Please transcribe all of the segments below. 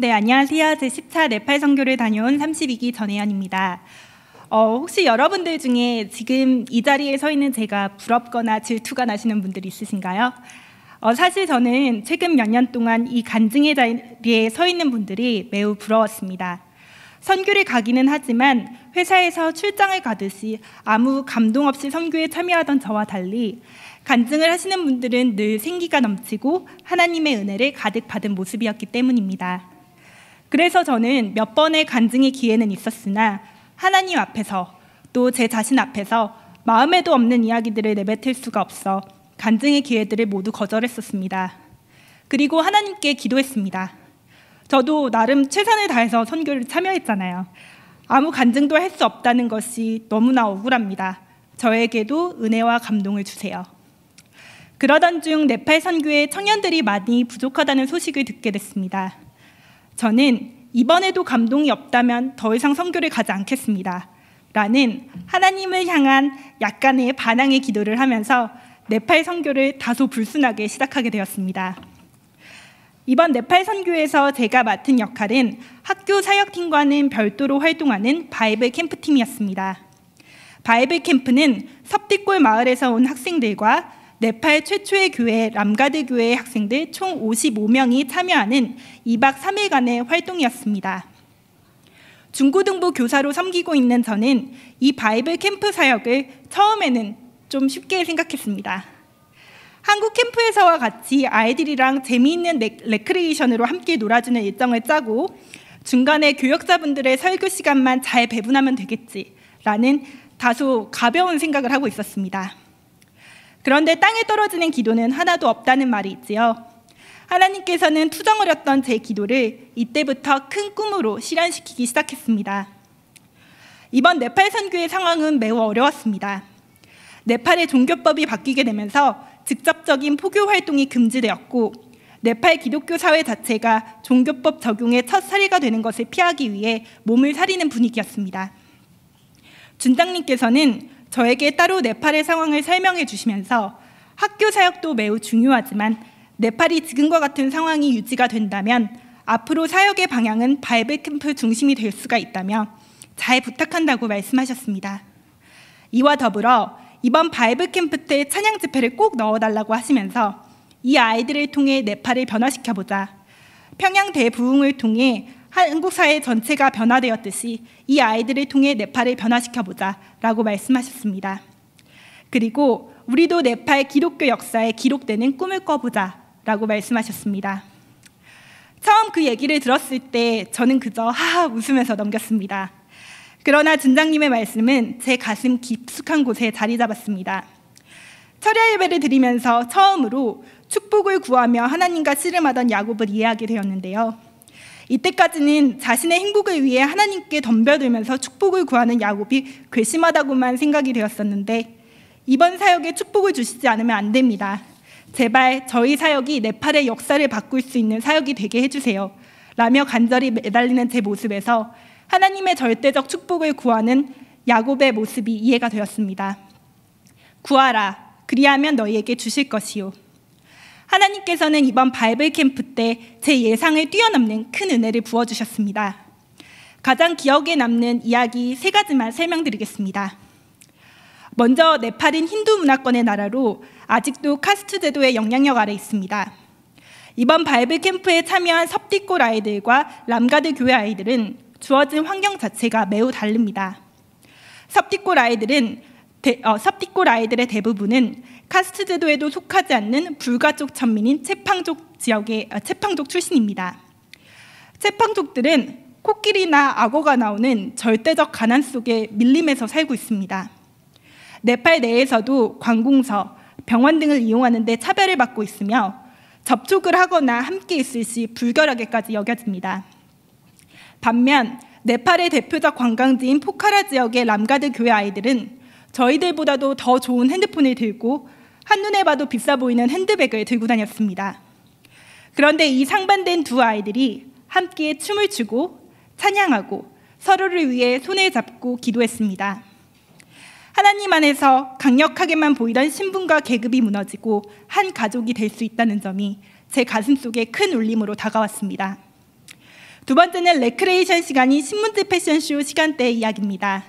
네, 안녕하세요. 제 10차 네팔 선교를 다녀온 32기 전혜연입니다. 혹시 여러분들 중에 지금 이 자리에 서 있는 제가 부럽거나 질투가 나시는 분들이 있으신가요? 사실 저는 최근 몇 년 동안 이 간증의 자리에 서 있는 분들이 매우 부러웠습니다. 선교를 가기는 하지만 회사에서 출장을 가듯이 아무 감동 없이 선교에 참여하던 저와 달리 간증을 하시는 분들은 늘 생기가 넘치고 하나님의 은혜를 가득 받은 모습이었기 때문입니다. 그래서 저는 몇 번의 간증의 기회는 있었으나 하나님 앞에서 또 제 자신 앞에서 마음에도 없는 이야기들을 내뱉을 수가 없어 간증의 기회들을 모두 거절했었습니다. 그리고 하나님께 기도했습니다. 저도 나름 최선을 다해서 선교를 참여했잖아요. 아무 간증도 할 수 없다는 것이 너무나 억울합니다. 저에게도 은혜와 감동을 주세요. 그러던 중 네팔 선교에 청년들이 많이 부족하다는 소식을 듣게 됐습니다. 저는 이번에도 감동이 없다면 더 이상 선교를 가지 않겠습니다. 라는 하나님을 향한 약간의 반항의 기도를 하면서 네팔 선교를 다소 불순하게 시작하게 되었습니다. 이번 네팔 선교에서 제가 맡은 역할은 학교 사역팀과는 별도로 활동하는 바이블 캠프팀이었습니다. 바이블 캠프는 섭디골 마을에서 온 학생들과 네팔 최초의 교회 람가드 교회의 학생들 총 55명이 참여하는 2박 3일간의 활동이었습니다. 중고등부 교사로 섬기고 있는 저는 이 바이블 캠프 사역을 처음에는 좀 쉽게 생각했습니다. 한국 캠프에서와 같이 아이들이랑 재미있는 레크리에이션으로 함께 놀아주는 일정을 짜고 중간에 교역자분들의 설교 시간만 잘 배분하면 되겠지라는 다소 가벼운 생각을 하고 있었습니다. 그런데 땅에 떨어지는 기도는 하나도 없다는 말이 있지요. 하나님께서는 투정어렸던 제 기도를 이때부터 큰 꿈으로 실현시키기 시작했습니다. 이번 네팔 선교의 상황은 매우 어려웠습니다. 네팔의 종교법이 바뀌게 되면서 직접적인 포교 활동이 금지되었고 네팔 기독교 사회 자체가 종교법 적용의 첫 사례가 되는 것을 피하기 위해 몸을 사리는 분위기였습니다. 준장님께서는 저에게 따로 네팔의 상황을 설명해 주시면서 학교 사역도 매우 중요하지만 네팔이 지금과 같은 상황이 유지가 된다면 앞으로 사역의 방향은 바이블 캠프 중심이 될 수가 있다며 잘 부탁한다고 말씀하셨습니다. 이와 더불어 이번 바이블 캠프 때 찬양 집회를 꼭 넣어달라고 하시면서 이 아이들을 통해 네팔을 변화시켜보자, 평양 대부흥을 통해 한국 사회 전체가 변화되었듯이 이 아이들을 통해 네팔을 변화시켜보자 라고 말씀하셨습니다. 그리고 우리도 네팔 기독교 역사에 기록되는 꿈을 꿔보자 라고 말씀하셨습니다. 처음 그 얘기를 들었을 때 저는 그저 하하 웃으면서 넘겼습니다. 그러나 준장님의 말씀은 제 가슴 깊숙한 곳에 자리 잡았습니다. 철야 예배를 드리면서 처음으로 축복을 구하며 하나님과 씨름하던 야곱을 이해하게 되었는데요. 이때까지는 자신의 행복을 위해 하나님께 덤벼들면서 축복을 구하는 야곱이 괘씸하다고만 생각이 되었었는데 이번 사역에 축복을 주시지 않으면 안 됩니다. 제발 저희 사역이 네팔의 역사를 바꿀 수 있는 사역이 되게 해주세요. 라며 간절히 매달리는 제 모습에서 하나님의 절대적 축복을 구하는 야곱의 모습이 이해가 되었습니다. 구하라, 그리하면 너희에게 주실 것이요. 하나님께서는 이번 바이블 캠프 때 제 예상을 뛰어넘는 큰 은혜를 부어주셨습니다. 가장 기억에 남는 이야기 3가지만 설명드리겠습니다. 먼저 네팔은 힌두 문화권의 나라로 아직도 카스트 제도의 영향력 아래 있습니다. 이번 바이블 캠프에 참여한 섭디골 아이들과 람가드 교회 아이들은 주어진 환경 자체가 매우 다릅니다. 섭디골 아이들의 대부분은 카스트 제도에도 속하지 않는 불가족 천민인 체팡족 출신입니다. 체팡족들은 코끼리나 악어가 나오는 절대적 가난 속에 밀림에서 살고 있습니다. 네팔 내에서도 관공서, 병원 등을 이용하는 데 차별을 받고 있으며 접촉을 하거나 함께 있을 시 불결하게까지 여겨집니다. 반면 네팔의 대표적 관광지인 포카라 지역의 람가드 교회 아이들은 저희들보다도 더 좋은 핸드폰을 들고 한눈에 봐도 비싸 보이는 핸드백을 들고 다녔습니다. 그런데 이 상반된 두 아이들이 함께 춤을 추고 찬양하고 서로를 위해 손을 잡고 기도했습니다. 하나님 안에서 강력하게만 보이던 신분과 계급이 무너지고 한 가족이 될 수 있다는 점이 제 가슴속에 큰 울림으로 다가왔습니다. 두 번째는 레크레이션 시간인 신문지 패션쇼 시간대의 이야기입니다.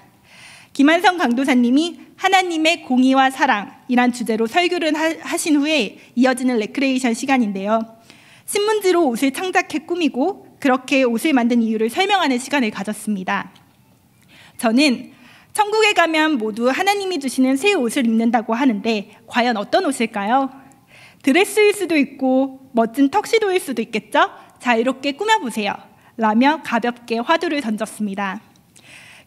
김한성 강도사님이 하나님의 공의와 사랑이란 주제로 설교를 하신 후에 이어지는 레크레이션 시간인데요. 신문지로 옷을 창작해 꾸미고 그렇게 옷을 만든 이유를 설명하는 시간을 가졌습니다. 저는 천국에 가면 모두 하나님이 주시는 새 옷을 입는다고 하는데 과연 어떤 옷일까요? 드레스일 수도 있고 멋진 턱시도일 수도 있겠죠? 자유롭게 꾸며보세요 라며 가볍게 화두를 던졌습니다.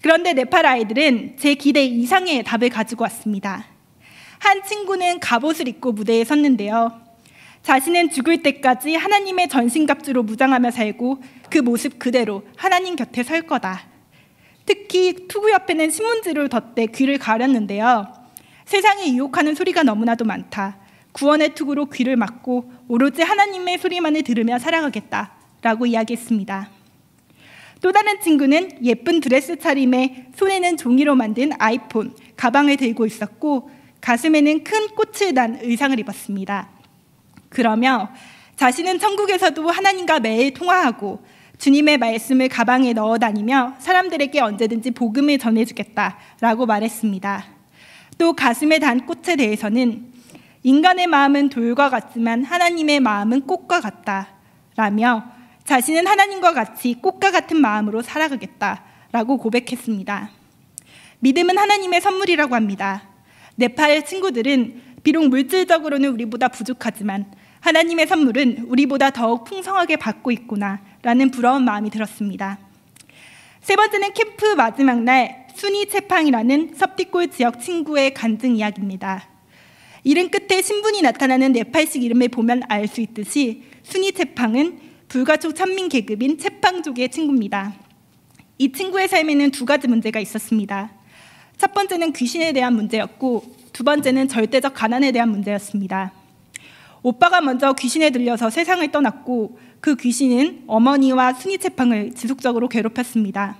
그런데 네팔 아이들은 제 기대 이상의 답을 가지고 왔습니다. 한 친구는 갑옷을 입고 무대에 섰는데요. 자신은 죽을 때까지 하나님의 전신갑주로 무장하며 살고 그 모습 그대로 하나님 곁에 설 거다. 특히 투구 옆에는 신문지를 덧대 귀를 가렸는데요. 세상에 유혹하는 소리가 너무나도 많다. 구원의 투구로 귀를 막고 오로지 하나님의 소리만을 들으며 살아가겠다라고 이야기했습니다. 또 다른 친구는 예쁜 드레스 차림에 손에는 종이로 만든 아이폰, 가방을 들고 있었고 가슴에는 큰 꽃을 단 의상을 입었습니다. 그러며 자신은 천국에서도 하나님과 매일 통화하고 주님의 말씀을 가방에 넣어 다니며 사람들에게 언제든지 복음을 전해주겠다라고 말했습니다. 또 가슴에 단 꽃에 대해서는 인간의 마음은 돌과 같지만 하나님의 마음은 꽃과 같다라며 자신은 하나님과 같이 꽃과 같은 마음으로 살아가겠다라고 고백했습니다. 믿음은 하나님의 선물이라고 합니다. 네팔 친구들은 비록 물질적으로는 우리보다 부족하지만 하나님의 선물은 우리보다 더욱 풍성하게 받고 있구나라는 부러운 마음이 들었습니다. 세 번째는 캠프 마지막 날 순이 채팡이라는 섭디골 지역 친구의 간증 이야기입니다. 이름 끝에 신분이 나타나는 네팔식 이름을 보면 알 수 있듯이 순이 채팡은 불가촉 천민 계급인 채팡족의 친구입니다. 이 친구의 삶에는 두 가지 문제가 있었습니다. 첫 번째는 귀신에 대한 문제였고 두 번째는 절대적 가난에 대한 문제였습니다. 오빠가 먼저 귀신에 들려서 세상을 떠났고 그 귀신은 어머니와 순이 채팡을 지속적으로 괴롭혔습니다.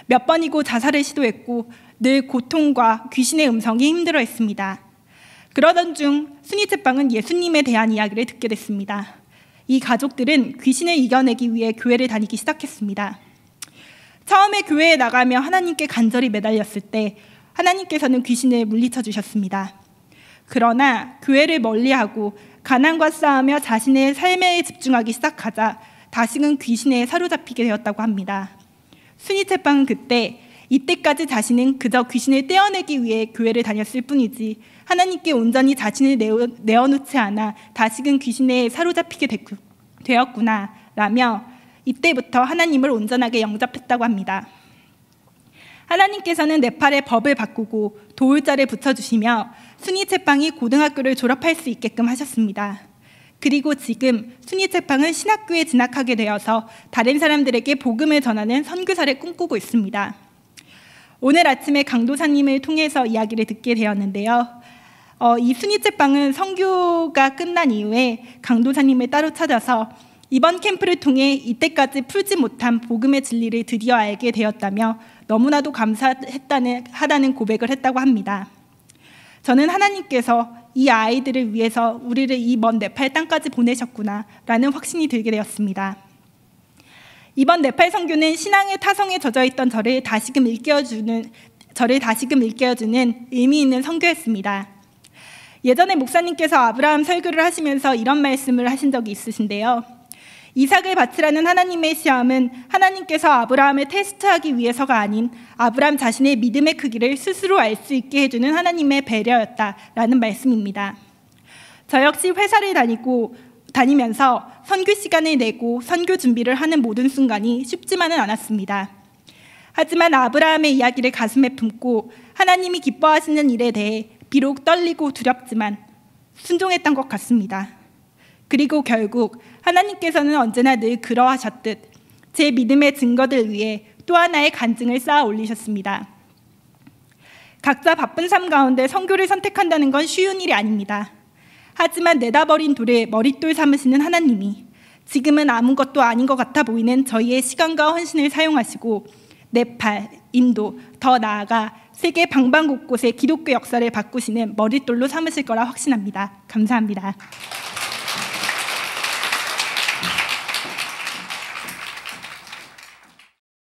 몇 번이고 자살을 시도했고 늘 고통과 귀신의 음성이 힘들어했습니다. 그러던 중 순이 채팡은 예수님에 대한 이야기를 듣게 됐습니다. 이 가족들은 귀신을 이겨내기 위해 교회를 다니기 시작했습니다. 처음에 교회에 나가며 하나님께 간절히 매달렸을 때 하나님께서는 귀신을 물리쳐 주셨습니다. 그러나 교회를 멀리하고 가난과 싸우며 자신의 삶에 집중하기 시작하자 다시금 귀신에 사로잡히게 되었다고 합니다. 순이 채팡은 이때까지 자신은 그저 귀신을 떼어내기 위해 교회를 다녔을 뿐이지 하나님께 온전히 자신을 내어놓지 않아 다시금 귀신에 사로잡히게 되었구나 라며 이때부터 하나님을 온전하게 영접했다고 합니다. 하나님께서는 네팔의 법을 바꾸고 도울자를 붙여주시며 순이 채팡이 고등학교를 졸업할 수 있게끔 하셨습니다. 그리고 지금 순이 채팡은 신학교에 진학하게 되어서 다른 사람들에게 복음을 전하는 선교사를 꿈꾸고 있습니다. 오늘 아침에 강도사님을 통해서 이야기를 듣게 되었는데요. 이 순이 채팡은 선교가 끝난 이후에 강도사님을 따로 찾아서 이번 캠프를 통해 이때까지 풀지 못한 복음의 진리를 드디어 알게 되었다며 너무나도 감사하다는 고백을 했다고 합니다. 저는 하나님께서 이 아이들을 위해서 우리를 이 먼 네팔 땅까지 보내셨구나라는 확신이 들게 되었습니다. 이번 네팔 선교는 신앙의 타성에 젖어있던 저를 다시금 일깨워주는 의미 있는 선교였습니다. 예전에 목사님께서 아브라함 설교를 하시면서 이런 말씀을 하신 적이 있으신데요. 이삭을 바치라는 하나님의 시험은 하나님께서 아브라함을 테스트하기 위해서가 아닌 아브라함 자신의 믿음의 크기를 스스로 알 수 있게 해주는 하나님의 배려였다라는 말씀입니다. 저 역시 회사를 다니면서 선교 시간을 내고 선교 준비를 하는 모든 순간이 쉽지만은 않았습니다. 하지만 아브라함의 이야기를 가슴에 품고 하나님이 기뻐하시는 일에 대해 비록 떨리고 두렵지만 순종했던 것 같습니다. 그리고 결국 하나님께서는 언제나 늘 그러하셨듯 제 믿음의 증거들 위에 또 하나의 간증을 쌓아 올리셨습니다. 각자 바쁜 삶 가운데 선교를 선택한다는 건 쉬운 일이 아닙니다. 하지만 내다버린 돌을 머릿돌 삼으시는 하나님이 지금은 아무것도 아닌 것 같아 보이는 저희의 시간과 헌신을 사용하시고 네팔, 인도, 더 나아가 세계 방방곳곳의 기독교 역사를 바꾸시는 머릿돌로 삼으실 거라 확신합니다. 감사합니다.